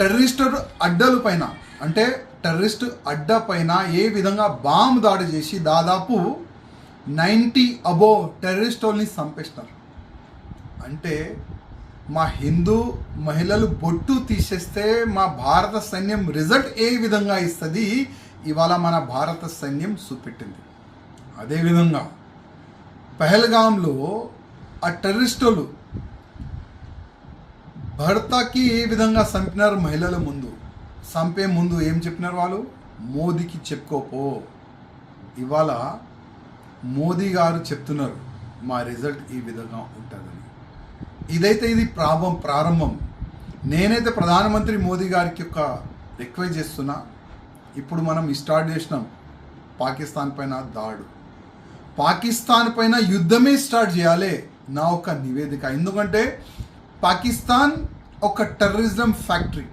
Terrorist అడ్డల పైన అంటే terrorist అడ్డ పైన ఏ విధంగా బాంబు దాడి చేసి దాదాపు 90 అబోవ్ టెర్రరిస్టుల్ని చంపేసినారు. అంటే మా హిందూ మహిళలు బొట్టు తీసేస్తే మా భారత సైన్యం రిజల్ట్ ఏ విధంగా ఇస్తుంది ఇవాళ మన భారత సైన్యం చూపెట్టింది. అదేవిధంగా పహల్గాంలో ఆ టెర్రరిస్టులు భర్తకి ఏ విధంగా చంపినారు మహిళల ముందు, చంపే ముందు ఏం చెప్పినారు వాళ్ళు, మోదీకి చెప్పుకోపో. ఇవాళ మోదీ గారు చెప్తున్నారు మా రిజల్ట్ ఈ విధంగా ఉంటుందని. ఇది ప్రారంభం. నేనైతే ప్రధానమంత్రి మోదీ గారికి ఒక రిక్వెస్ట్ చేస్తున్నా. ఇప్పుడు మనం స్టార్ట్ చేసినాం పాకిస్తాన్ పైన దాడు, పాకిస్తాన్ పైన యుద్ధమే స్టార్ట్ చేయాలి నా ఒక నివేదిక. ఎందుకంటే పాకిస్తాన్ ఒక టెర్రరిజం ఫ్యాక్టరీ.